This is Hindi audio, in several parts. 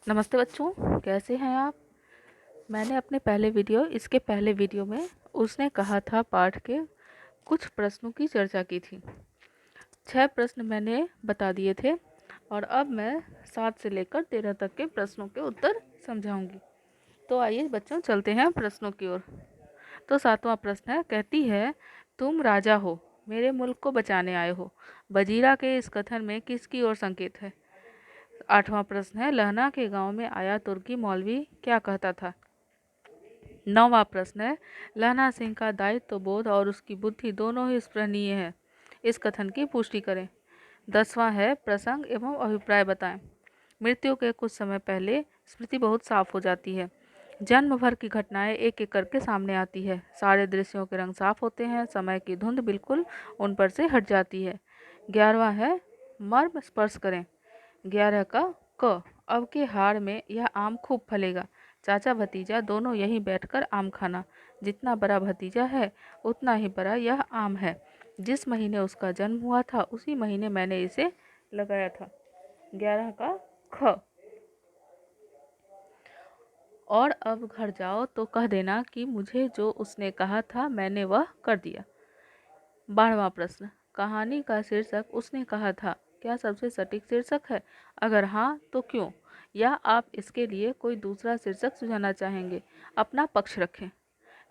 नमस्ते बच्चों, कैसे हैं आप। मैंने अपने इसके पहले वीडियो में उसने कहा था पाठ के कुछ प्रश्नों की चर्चा की थी। 6 प्रश्न मैंने बता दिए थे और अब मैं 7 से लेकर 13 तक के प्रश्नों के उत्तर समझाऊंगी। तो आइए बच्चों, चलते हैं प्रश्नों की ओर। तो 7वां प्रश्न है, कहती है तुम राजा हो, मेरे मुल्क को बचाने आए हो। वजीरा के इस कथन में किसकी ओर संकेत है। 8वां प्रश्न है, लहना के गांव में आया तुर्की मौलवी क्या कहता था। 9वां प्रश्न है, लहना सिंह का दायित्व बोध और उसकी बुद्धि दोनों ही स्पृहणीय है, इस कथन की पुष्टि करें। 10वां है, प्रसंग एवं अभिप्राय बताएं। मृत्यु के कुछ समय पहले स्मृति बहुत साफ हो जाती है। जन्म भर की घटनाएं एक एक करके सामने आती है। सारे दृश्यों के रंग साफ होते हैं, समय की धुंध बिल्कुल उन पर से हट जाती है। 11वां है, मर्म स्पर्श करें। 11 का क, अब के हाड़ में यह आम खूब फलेगा। चाचा भतीजा दोनों यहीं बैठकर आम खाना। जितना बड़ा भतीजा है उतना ही बड़ा यह आम है। जिस महीने उसका जन्म हुआ था उसी महीने मैंने इसे लगाया था। 11 का ख, और अब घर जाओ तो कह देना कि मुझे जो उसने कहा था मैंने वह कर दिया। 12वां प्रश्न, कहानी का शीर्षक उसने कहा था क्या सबसे सटीक शीर्षक है। अगर हाँ तो क्यों, या आप इसके लिए कोई दूसरा शीर्षक सुझाना चाहेंगे, अपना पक्ष रखें।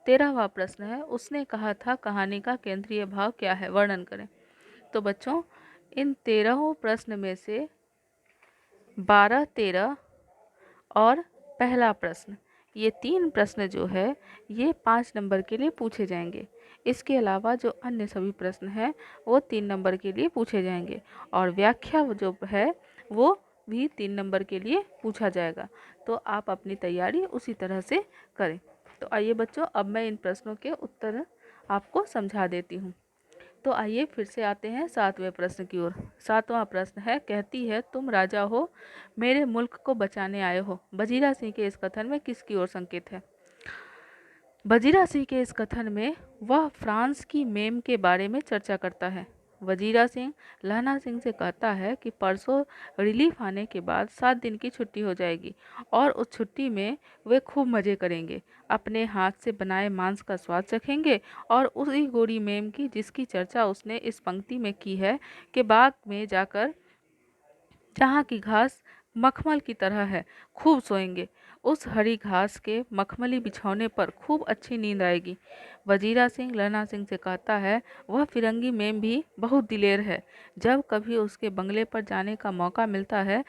13वां प्रश्न है, उसने कहा था कहानी का केंद्रीय भाव क्या है, वर्णन करें। तो बच्चों, इन 13 प्रश्न में से 12, 13 और पहला प्रश्न, ये 3 प्रश्न जो है ये 5 नंबर के लिए पूछे जाएंगे। इसके अलावा जो अन्य सभी प्रश्न हैं वो 3 नंबर के लिए पूछे जाएंगे और व्याख्या जो है वो भी 3 नंबर के लिए पूछा जाएगा। तो आप अपनी तैयारी उसी तरह से करें। तो आइए बच्चों, अब मैं इन प्रश्नों के उत्तर आपको समझा देती हूँ। तो आइए फिर से आते हैं 7वें प्रश्न की ओर। 7वां प्रश्न है, कहती है तुम राजा हो, मेरे मुल्क को बचाने आए हो। वजीरा सिंह के इस कथन में किसकी ओर संकेत है। वजीरा सिंह के इस कथन में वह फ्रांस की मेम के बारे में चर्चा करता है। वजीरा सिंह लहना सिंह से कहता है कि परसों रिलीफ आने के बाद 7 दिन की छुट्टी हो जाएगी और उस छुट्टी में वे खूब मज़े करेंगे, अपने हाथ से बनाए मांस का स्वाद चखेंगे और उसी गोरी मेम की जिसकी चर्चा उसने इस पंक्ति में की है कि बाग में जाकर जहाँ की घास मखमल की तरह है खूब सोएंगे। उस हरी घास के मखमली बिछौने पर खूब अच्छी नींद आएगी। वजीरा सिंह लहना सिंह से कहता है वह फिरंगी मेम भी बहुत दिलेर है। जब कभी उसके बंगले पर जाने का मौका मिलता है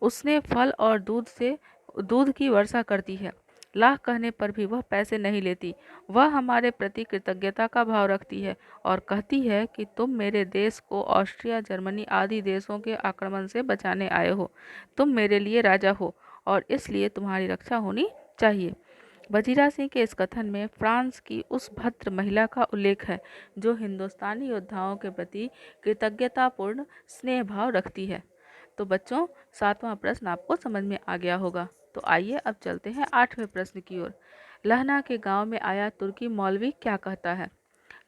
उसने फल और दूध की वर्षा करती है। लाख कहने पर भी वह पैसे नहीं लेती। वह हमारे प्रति कृतज्ञता का भाव रखती है और कहती है कि तुम मेरे देश को ऑस्ट्रिया, जर्मनी आदि देशों के आक्रमण से बचाने आए हो। तुम मेरे लिए राजा हो और इसलिए तुम्हारी रक्षा होनी चाहिए। वजीरा सिंह के इस कथन में फ्रांस की उस भद्र महिला का उल्लेख है जो हिंदुस्तानी योद्धाओं के प्रति कृतज्ञतापूर्ण स्नेह भाव रखती है। तो बच्चों, 7वां प्रश्न आपको समझ में आ गया होगा। तो आइए अब चलते हैं 8वें प्रश्न की ओर। लहना के गांव में आया तुर्की मौलवी क्या कहता है।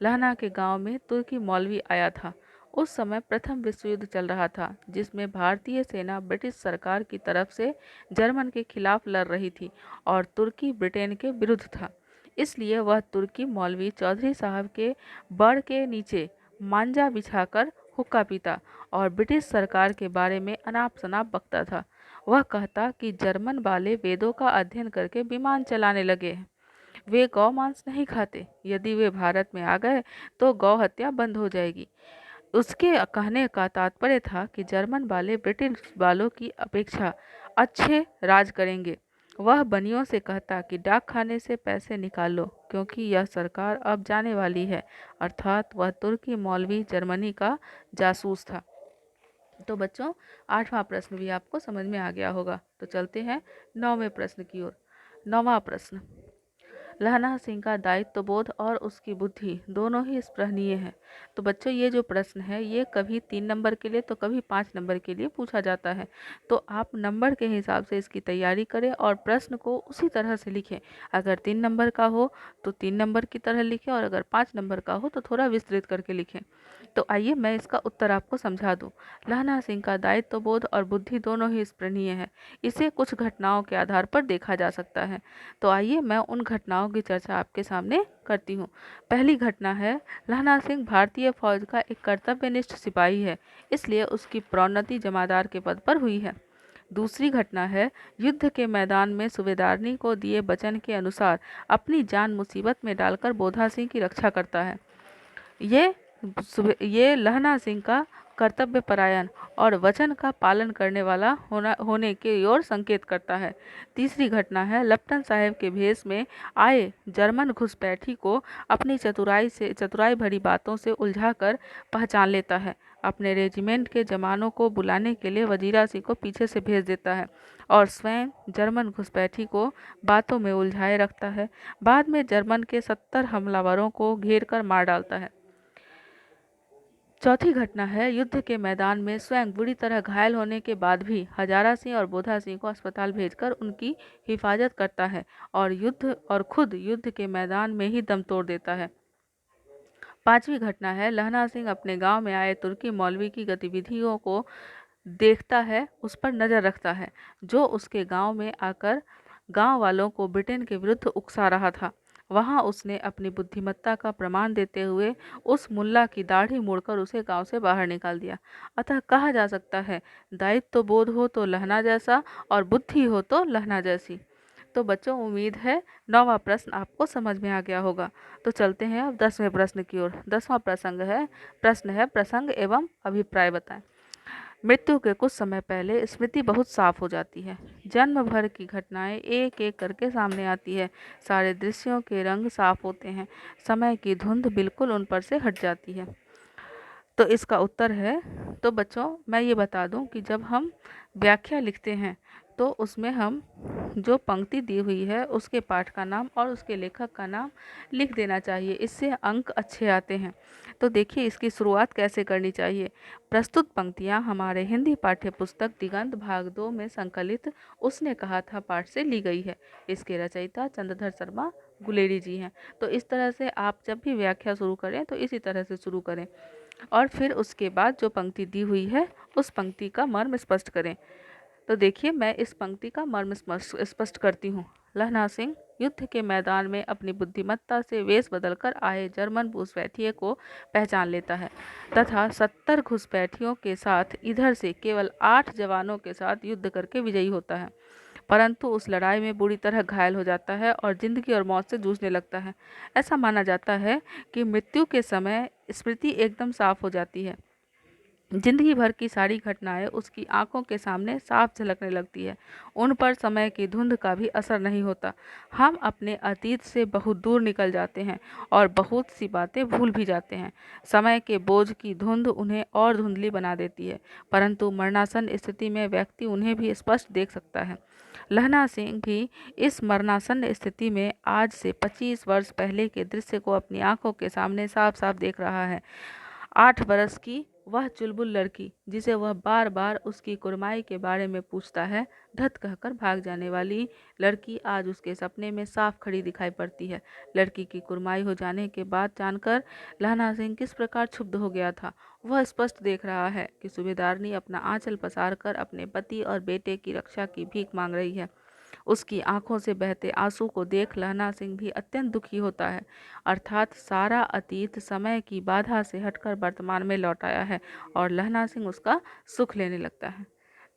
लहना के गांव में तुर्की मौलवी आया था। उस समय प्रथम विश्व युद्ध चल रहा था जिसमें भारतीय सेना ब्रिटिश सरकार की तरफ से जर्मन के खिलाफ लड़ रही थी और तुर्की ब्रिटेन के विरुद्ध था। इसलिए वह तुर्की मौलवी चौधरी साहब के बड़ के नीचे मांजा बिछाकर हुक्का पीता और ब्रिटिश सरकार के बारे में अनाप शनाप बकता था। वह कहता कि जर्मन वाले वेदों का अध्ययन करके विमान चलाने लगे हैं। वे गौ मांस नहीं खाते। यदि वे भारत में आ गए तो गौ हत्या बंद हो जाएगी। उसके कहने का तात्पर्य था कि जर्मन वाले ब्रिटिश वालों की अपेक्षा अच्छे राज करेंगे। वह बनियों से कहता कि डाक खाने से पैसे निकाल लो क्योंकि यह सरकार अब जाने वाली है। अर्थात वह तुर्की मौलवी जर्मनी का जासूस था। तो बच्चों, 8वां प्रश्न भी आपको समझ में आ गया होगा। तो चलते हैं 9वें प्रश्न की ओर। 9वां प्रश्न, लहना सिंह का दायित्वबोध और उसकी बुद्धि दोनों ही स्पृहणीय है। तो बच्चों, ये जो प्रश्न है ये कभी 3 नंबर के लिए तो कभी 5 नंबर के लिए पूछा जाता है। तो आप नंबर के हिसाब से इसकी तैयारी करें और प्रश्न को उसी तरह से लिखें। अगर 3 नंबर का हो तो 3 नंबर की तरह लिखें, और अगर 5 नंबर का हो तो थोड़ा विस्तृत करके लिखें। तो आइए मैं इसका उत्तर आपको समझा दूं। लहना सिंह का दायित्वबोध और बुद्धि दोनों ही स्पृहणीय है। इसे कुछ घटनाओं के आधार पर देखा जा सकता है। तो आइए मैं उन घटनाओं की चर्चा आपके सामने करती हूँ। पहली घटना है, लहना सिंह भारतीय फौज का एक कर्तव्यनिष्ठ सिपाही है, इसलिए उसकी प्रोन्नति जमादार के पद पर हुई है। दूसरी घटना है, युद्ध के मैदान में सूबेदारनी को दिए वचन के अनुसार अपनी जान मुसीबत में डालकर बोधा सिंह की रक्षा करता है। ये लहना सिंह का कर्तव्य परायण और वचन का पालन करने वाला होने की ओर संकेत करता है। तीसरी घटना है, लेफ्टिनेंट साहब के भेष में आए जर्मन घुसपैठी को अपनी चतुराई भरी बातों से उलझाकर पहचान लेता है। अपने रेजिमेंट के जवानों को बुलाने के लिए वजीरा सिंह को पीछे से भेज देता है और स्वयं जर्मन घुसपैठी को बातों में उलझाए रखता है। बाद में जर्मन के 70 हमलावरों को घेर कर मार डालता है। चौथी घटना है, युद्ध के मैदान में स्वयं बुरी तरह घायल होने के बाद भी हजारा सिंह और बोधा सिंह को अस्पताल भेजकर उनकी हिफाजत करता है और खुद युद्ध के मैदान में ही दम तोड़ देता है। पांचवी घटना है, लहना सिंह अपने गांव में आए तुर्की मौलवी की गतिविधियों को देखता है, उस पर नजर रखता है, जो उसके गांव में आकर गांव वालों को ब्रिटेन के विरुद्ध उकसा रहा था। वहां उसने अपनी बुद्धिमत्ता का प्रमाण देते हुए उस मुल्ला की दाढ़ी मोड़कर उसे गांव से बाहर निकाल दिया। अतः कहा जा सकता है, दायित्व बोध हो तो लहना जैसा और बुद्धि हो तो लहना जैसी। तो बच्चों, उम्मीद है 9वां प्रश्न आपको समझ में आ गया होगा। तो चलते हैं अब 10वें प्रश्न की ओर। 10वां प्रश्न है प्रसंग एवं अभिप्राय बताएं। मृत्यु के कुछ समय पहले स्मृति बहुत साफ हो जाती है। जन्म भर की घटनाएं एक एक करके सामने आती है। सारे दृश्यों के रंग साफ होते हैं। समय की धुंध बिल्कुल उन पर से हट जाती है। तो इसका उत्तर है, तो बच्चों मैं ये बता दूं कि जब हम व्याख्या लिखते हैं तो उसमें हम जो पंक्ति दी हुई है उसके पाठ का नाम और उसके लेखक का नाम लिख देना चाहिए। इससे अंक अच्छे आते हैं। तो देखिए इसकी शुरुआत कैसे करनी चाहिए। प्रस्तुत पंक्तियां हमारे हिंदी पाठ्य पुस्तक दिगंत भाग 2 में संकलित उसने कहा था पाठ से ली गई है। इसके रचयिता चंद्रधर शर्मा गुलेरी जी हैं। तो इस तरह से आप जब भी व्याख्या शुरू करें तो इसी तरह से शुरू करें और फिर उसके बाद जो पंक्ति दी हुई है उस पंक्ति का मर्म स्पष्ट करें। तो देखिए मैं इस पंक्ति का मर्म स्पष्ट करती हूँ। लहना सिंह युद्ध के मैदान में अपनी बुद्धिमत्ता से वेश बदलकर आए जर्मन घुसपैठिए को पहचान लेता है तथा 70 घुसपैठियों के साथ इधर से केवल 8 जवानों के साथ युद्ध करके विजयी होता है, परंतु उस लड़ाई में बुरी तरह घायल हो जाता है और जिंदगी और मौत से जूझने लगता है। ऐसा माना जाता है कि मृत्यु के समय स्मृति एकदम साफ हो जाती है। जिंदगी भर की सारी घटनाएं उसकी आंखों के सामने साफ झलकने लगती है। उन पर समय की धुंध का भी असर नहीं होता। हम अपने अतीत से बहुत दूर निकल जाते हैं और बहुत सी बातें भूल भी जाते हैं। समय के बोझ की धुंध उन्हें और धुंधली बना देती है, परंतु मरणासन स्थिति में व्यक्ति उन्हें भी स्पष्ट देख सकता है। लहना सिंह भी इस मरणासन स्थिति में आज से 25 वर्ष पहले के दृश्य को अपनी आंखों के सामने साफ साफ देख रहा है। 8 बरस की वह चुलबुल लड़की जिसे वह बार बार उसकी कुरमाई के बारे में पूछता है, धत कहकर भाग जाने वाली लड़की आज उसके सपने में साफ खड़ी दिखाई पड़ती है। लड़की की कुरमाई हो जाने के बाद जानकर लहना सिंह किस प्रकार क्षुब्ध हो गया था, वह स्पष्ट देख रहा है कि सूबेदारनी अपना आंचल पसार कर अपने पति और बेटे की रक्षा की भीख मांग रही है। उसकी आंखों से बहते आंसू को देख लहना सिंह भी अत्यंत दुखी होता है। अर्थात सारा अतीत समय की बाधा से हटकर वर्तमान में लौट आया है और लहना सिंह उसका सुख लेने लगता है।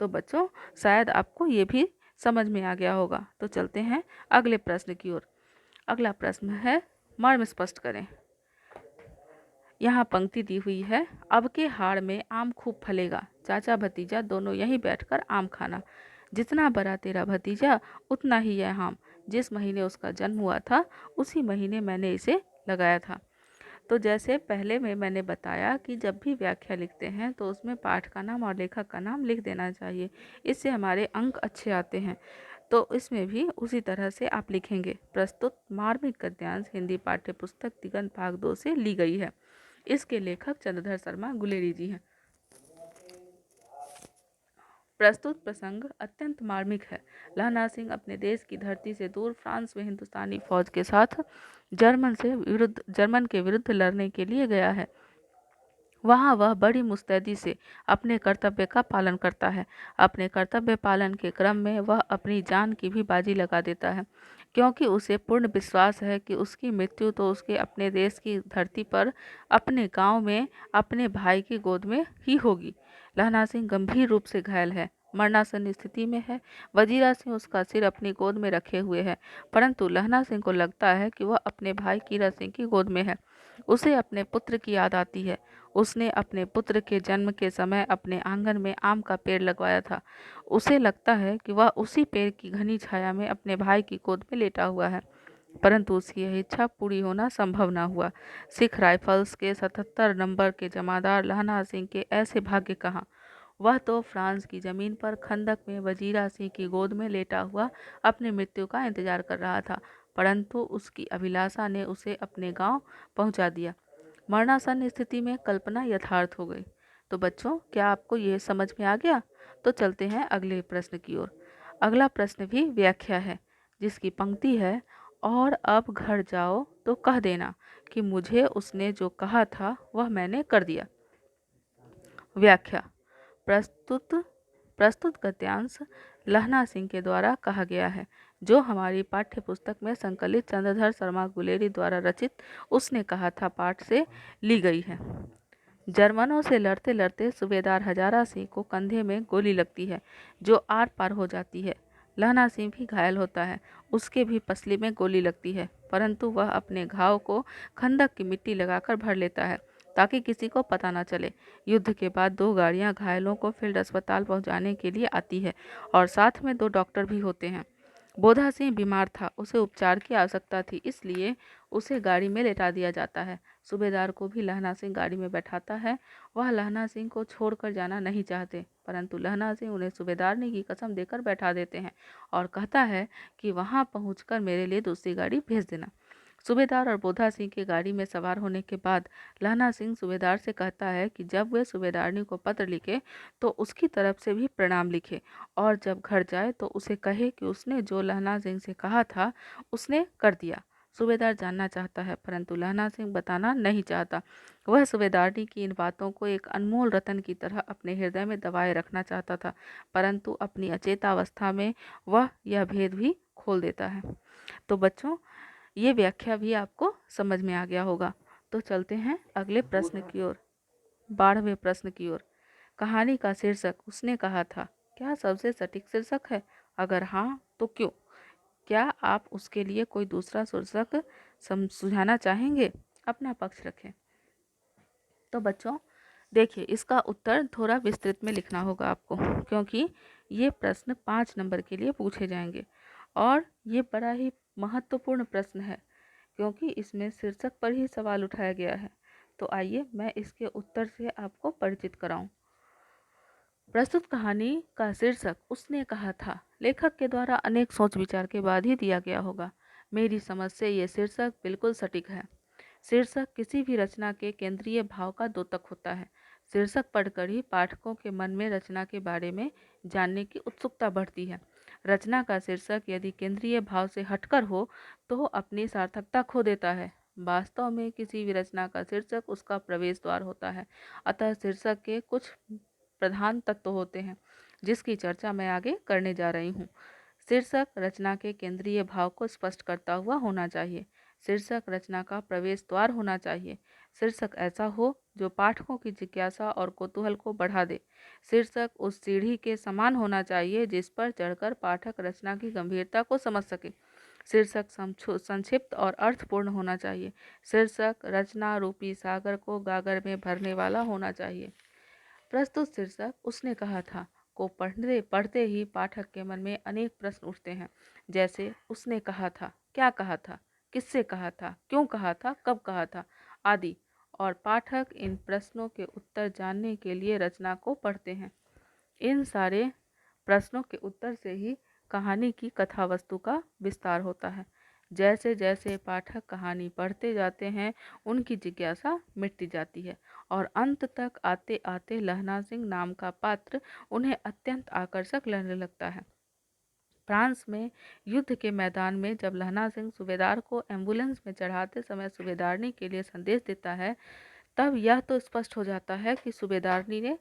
तो बच्चों, शायद आपको ये भी समझ में आ गया होगा। तो चलते हैं अगले प्रश्न की ओर। अगला प्रश्न है, मर्म स्पष्ट करें। यहाँ पंक्ति दी हुई है, अब के हाड़ में आम खूब फलेगा, चाचा भतीजा दोनों यहीं बैठकर आम खाना। जितना बड़ा तेरा भतीजा उतना ही यह आम। जिस महीने उसका जन्म हुआ था उसी महीने मैंने इसे लगाया था। तो जैसे पहले में मैंने बताया कि जब भी व्याख्या लिखते हैं तो उसमें पाठ का नाम और लेखक का नाम लिख देना चाहिए। इससे हमारे अंक अच्छे आते हैं। तो इसमें भी उसी तरह से आप लिखेंगे। प्रस्तुत मार्मिक गद्यांश हिंदी पाठ्य पुस्तक दिगंत भाग 2 से ली गई है। इसके लेखक चंद्रधर शर्मा गुलेरी जी हैं। प्रस्तुत प्रसंग अत्यंत मार्मिक है। लहना सिंह अपने देश की धरती से दूर फ्रांस में हिंदुस्तानी फौज के साथ जर्मन के विरुद्ध लड़ने के लिए गया है। वहाँ वह बड़ी मुस्तैदी से अपने कर्तव्य का पालन करता है। अपने कर्तव्य पालन के क्रम में वह अपनी जान की भी बाजी लगा देता है, क्योंकि उसे पूर्ण विश्वास है कि उसकी मृत्यु तो उसके अपने देश की धरती पर, अपने गांव में, अपने भाई की गोद में ही होगी। लहना सिंह गंभीर रूप से घायल है, मरणासन स्थिति में है। वजीरा सिंह उसका सिर अपनी गोद में रखे हुए है, परंतु लहना सिंह को लगता है कि वह अपने भाई कीरा सिंह की गोद में है। उसे अपने पुत्र की याद आती है। उसने अपने पुत्र के जन्म के समय अपने आंगन में आम का पेड़ लगवाया था। उसे लगता है कि वह उसी पेड़ की घनी छाया में अपने भाई की गोद में लेटा हुआ है, परंतु उसकी यह इच्छा पूरी होना संभव न हुआ। सिख राइफल्स के 77 नंबर के जमादार लहना सिंह के ऐसे भाग्य कहाँ। वह तो फ्रांस की जमीन पर खंदक में वजीरा सिंह की गोद में लेटा हुआ अपनी मृत्यु का इंतजार कर रहा था, परंतु उसकी अभिलाषा ने उसे अपने गांव पहुंचा दिया। मरणासन स्थिति में कल्पना यथार्थ हो गई। तो बच्चों, क्या आपको ये समझ में आ गया? तो चलते हैं अगले प्रश्न की ओर। अगला प्रश्न भी व्याख्या है, जिसकी पंक्ति है, और अब घर जाओ तो कह देना कि मुझे उसने जो कहा था वह मैंने कर दिया। व्याख्या। प्रस्तुत प्रस्तुत गद्यांश लहना सिंह के द्वारा कहा गया है, जो हमारी पाठ्य पुस्तक में संकलित चंद्रधर शर्मा गुलेरी द्वारा रचित उसने कहा था पाठ से ली गई है। जर्मनों से लड़ते लड़ते सूबेदार हजारा सिंह को कंधे में गोली लगती है, जो आर पार हो जाती है। लहना सिंह भी घायल होता है, उसके भी पसली में गोली लगती है, परंतु वह अपने घाव को खंदक की मिट्टी लगाकर भर लेता है, ताकि किसी को पता न चले। युद्ध के बाद 2 गाड़ियां घायलों को फील्ड अस्पताल पहुंचाने के लिए आती है, और साथ में 2 डॉक्टर भी होते हैं। बोधा सिंह बीमार था, उसे उपचार की आवश्यकता थी, इसलिए उसे गाड़ी में लेटा दिया जाता है। सूबेदार को भी लहना सिंह गाड़ी में बैठाता है। वह लहना सिंह को छोड़कर जाना नहीं चाहते, परंतु लहना सिंह उन्हें सूबेदारनी की कसम देकर बैठा देते हैं और कहता है कि वहां पहुंचकर मेरे लिए दूसरी गाड़ी भेज देना। सूबेदार और बोधा सिंह की गाड़ी में सवार होने के बाद लहना सिंह सूबेदार से कहता है कि जब वे सूबेदारनी को पत्र लिखे तो उसकी तरफ से भी प्रणाम लिखे, और जब घर जाए तो उसे कहे कि उसने जो लहना सिंह से कहा था उसने कर दिया। सूबेदार जानना चाहता है, परंतु लहना सिंह बताना नहीं चाहता। वह सूबेदारनी की इन बातों को एक अनमोल रतन की तरह अपने हृदय में दबाए रखना चाहता था, परंतु अपनी अचेतावस्था में वह यह भेद भी खोल देता है। तो बच्चों, ये व्याख्या भी आपको समझ में आ गया होगा। तो चलते हैं अगले प्रश्न की ओर, 12वें प्रश्न की ओर। कहानी का शीर्षक उसने कहा था क्या सबसे सटीक शीर्षक है? अगर हाँ तो क्यों? क्या आप उसके लिए कोई दूसरा शीर्षक सुझाना चाहेंगे? अपना पक्ष रखें। तो बच्चों देखिए, इसका उत्तर थोड़ा विस्तृत में लिखना होगा आपको, क्योंकि ये प्रश्न 5 नंबर के लिए पूछे जाएंगे, और ये बड़ा ही महत्वपूर्ण प्रश्न है, क्योंकि इसमें शीर्षक पर ही सवाल उठाया गया है। तो आइए मैं इसके उत्तर से आपको परिचित कराऊं। प्रस्तुत कहानी का शीर्षक उसने कहा था लेखक के द्वारा अनेक सोच विचार के बाद ही दिया गया होगा। मेरी समझ से ये शीर्षक बिल्कुल सटीक है। शीर्षक किसी भी रचना के केंद्रीय भाव का द्योतक होता है। शीर्षक पढ़कर ही पाठकों के मन में रचना के बारे में जानने की उत्सुकता बढ़ती है। रचना का शीर्षक यदि केंद्रीय भाव से हटकर हो तो अपनी सार्थकता खो देता है। वास्तव में किसी भी रचना का शीर्षक उसका प्रवेश द्वार होता है। अतः शीर्षक के कुछ प्रधान तत्व होते हैं, जिसकी चर्चा मैं आगे करने जा रही हूँ। शीर्षक रचना के केंद्रीय भाव को स्पष्ट करता हुआ होना चाहिए। शीर्षक रचना का प्रवेश द्वार होना चाहिए। शीर्षक ऐसा हो जो पाठकों की जिज्ञासा और कौतूहल को बढ़ा दे। शीर्षक उस सीढ़ी के समान होना चाहिए जिस पर चढ़कर पाठक रचना की गंभीरता को समझ सके। शीर्षक संक्षिप्त और अर्थपूर्ण होना चाहिए। शीर्षक रचना रूपी सागर को गागर में भरने वाला होना चाहिए। प्रस्तुत शीर्षक उसने कहा था को पढ़ते पढ़ते ही पाठक के मन में अनेक प्रश्न उठते हैं, जैसे उसने कहा था, क्या कहा था, किससे कहा था, क्यों कहा था, कब कहा था आदि, और पाठक इन प्रश्नों के उत्तर जानने के लिए रचना को पढ़ते हैं। इन सारे प्रश्नों के उत्तर से ही कहानी की कथा वस्तु का विस्तार होता है। जैसे जैसे पाठक कहानी पढ़ते जाते हैं, उनकी जिज्ञासा मिटती जाती है और अंत तक आते आते लहना सिंह नाम का पात्र उन्हें अत्यंत आकर्षक लगने लगता है। फ्रांस में युद्ध के मैदान में जब लहना सिंह सूबेदार को एम्बुलेंस में चढ़ाते समय सूबेदारनी के लिए संदेश देता है, तब यह तो स्पष्ट हो जाता है कि सूबेदारनी ने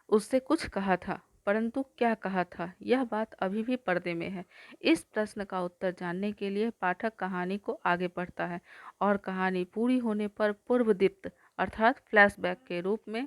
उससे कुछ कहा था, परंतु क्या कहा था, यह बात अभी भी पर्दे में है। इस प्रश्न का उत्तर जानने के लिए पाठक कहानी को आगे पढ़ता है और कहानी पूरी होने पर पूर्वदीप्त अर्थात फ्लैशबैक के रूप में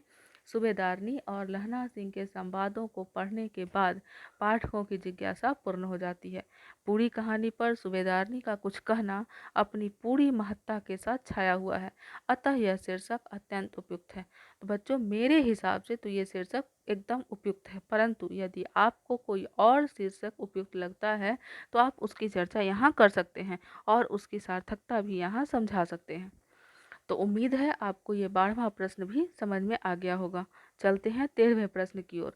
सूबेदारनी और लहना सिंह के संवादों को पढ़ने के बाद पाठकों की जिज्ञासा पूर्ण हो जाती है। पूरी कहानी पर सूबेदारनी का कुछ कहना अपनी पूरी महत्ता के साथ छाया हुआ है, अतः यह शीर्षक अत्यंत उपयुक्त है। तो बच्चों, मेरे हिसाब से तो ये शीर्षक एकदम उपयुक्त है, परंतु यदि आपको कोई और शीर्षक उपयुक्त लगता है तो आप उसकी चर्चा यहाँ कर सकते हैं और उसकी सार्थकता भी यहाँ समझा सकते हैं। तो उम्मीद है आपको ये 12वां प्रश्न भी समझ में आ गया होगा। चलते हैं 13वें प्रश्न की ओर।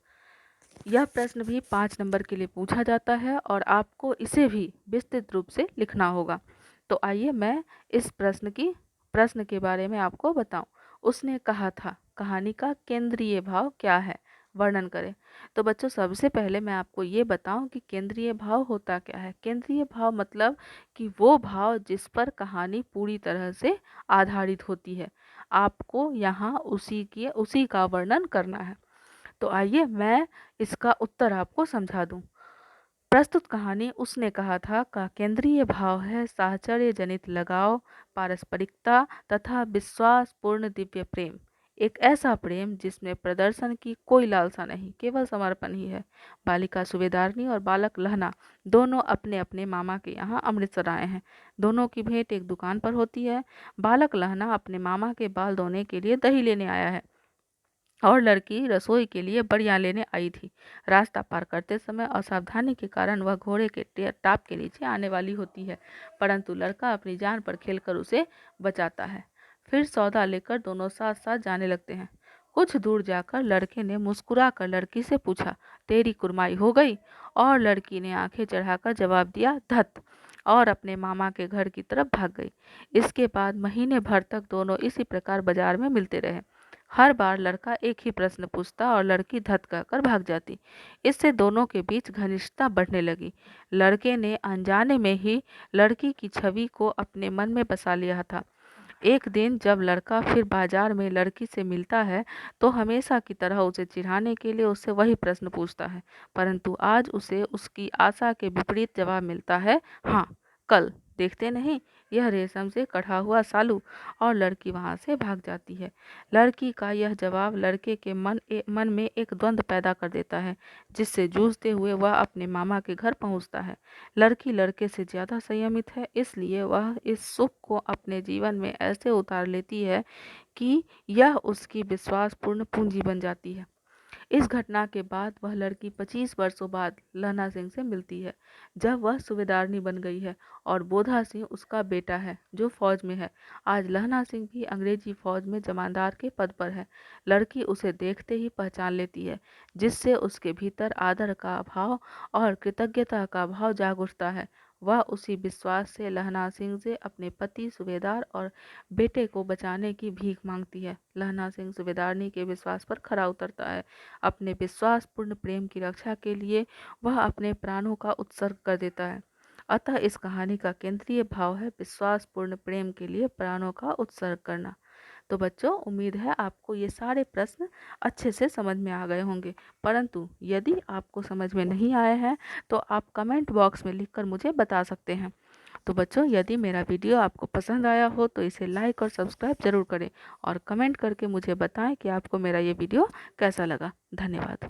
यह प्रश्न भी 5 नंबर के लिए पूछा जाता है और आपको इसे भी विस्तृत रूप से लिखना होगा। तो आइए मैं इस प्रश्न के बारे में आपको बताऊं। उसने कहा था, कहानी का केंद्रीय भाव क्या है, वर्णन करें। तो बच्चों, सबसे पहले मैं आपको ये बताऊं कि केंद्रीय भाव होता क्या है। केंद्रीय भाव मतलब कि वो भाव जिस पर कहानी पूरी तरह से आधारित होती है, आपको यहाँ उसी का वर्णन करना है। तो आइए मैं इसका उत्तर आपको समझा दूं। प्रस्तुत कहानी उसने कहा था का केंद्रीय भाव है साहचर्य जनित लगाव, पारस्परिकता तथा विश्वासपूर्ण दिव्य प्रेम। एक ऐसा प्रेम जिसमें प्रदर्शन की कोई लालसा नहीं, केवल समर्पण ही है। बालिका सूबेदारनी और बालक लहना दोनों अपने अपने मामा के यहाँ अमृतसर आए हैं। दोनों की भेंट एक दुकान पर होती है। बालक लहना अपने मामा के बाल धोने के लिए दही लेने आया है और लड़की रसोई के लिए बड़ियां लेने आई थी। रास्ता पार करते समय असावधानी के कारण वह घोड़े के टाप के नीचे आने वाली होती है, परंतु लड़का अपनी जान पर खेलकर उसे बचाता है। फिर सौदा लेकर दोनों साथ साथ जाने लगते हैं। कुछ दूर जाकर लड़के ने मुस्कुराकर लड़की से पूछा, तेरी कुरमाई हो गई? और लड़की ने आंखें चढ़ाकर जवाब दिया, धत, और अपने मामा के घर की तरफ भाग गई। इसके बाद महीने भर तक दोनों इसी प्रकार बाजार में मिलते रहे। हर बार लड़का एक ही प्रश्न पूछता और लड़की धत कहकर भाग जाती। इससे दोनों के बीच घनिष्ठता बढ़ने लगी। लड़के ने अनजाने में ही लड़की की छवि को अपने मन में बसा लिया था। एक दिन जब लड़का फिर बाजार में लड़की से मिलता है तो हमेशा की तरह उसे चिढ़ाने के लिए उससे वही प्रश्न पूछता है, परंतु आज उसे उसकी आशा के विपरीत जवाब मिलता है, हाँ, कल देखते नहीं, यह रेशम से कढ़ा हुआ सालू। और लड़की वहां से भाग जाती है। लड़की का यह जवाब लड़के के मन में एक द्वंद्व पैदा कर देता है, जिससे जूझते हुए वह अपने मामा के घर पहुंचता है। लड़की लड़के से ज्यादा संयमित है, इसलिए वह इस सुख को अपने जीवन में ऐसे उतार लेती है कि यह उसकी विश्वासपूर्ण पूंजी बन जाती है। इस घटना के बाद वह लड़की 25 वर्षों बाद लहना सिंह से मिलती है, जब वह सूबेदारनी बन गई है और बोधा सिंह उसका बेटा है जो फौज में है। आज लहना सिंह भी अंग्रेजी फौज में जमादार के पद पर है। लड़की उसे देखते ही पहचान लेती है, जिससे उसके भीतर आदर का भाव और कृतज्ञता का भाव जाग उठता है। वह उसी विश्वास से लहना सिंह से अपने पति सूबेदार और बेटे को बचाने की भीख मांगती है। लहना सिंह सूबेदारनी के विश्वास पर खरा उतरता है। अपने विश्वासपूर्ण प्रेम की रक्षा के लिए वह अपने प्राणों का उत्सर्ग कर देता है। अतः इस कहानी का केंद्रीय भाव है विश्वासपूर्ण प्रेम के लिए प्राणों का उत्सर्ग करना। तो बच्चों, उम्मीद है आपको ये सारे प्रश्न अच्छे से समझ में आ गए होंगे, परंतु यदि आपको समझ में नहीं आए हैं तो आप कमेंट बॉक्स में लिखकर मुझे बता सकते हैं। तो बच्चों, यदि मेरा वीडियो आपको पसंद आया हो तो इसे लाइक और सब्सक्राइब जरूर करें और कमेंट करके मुझे बताएं कि आपको मेरा ये वीडियो कैसा लगा। धन्यवाद।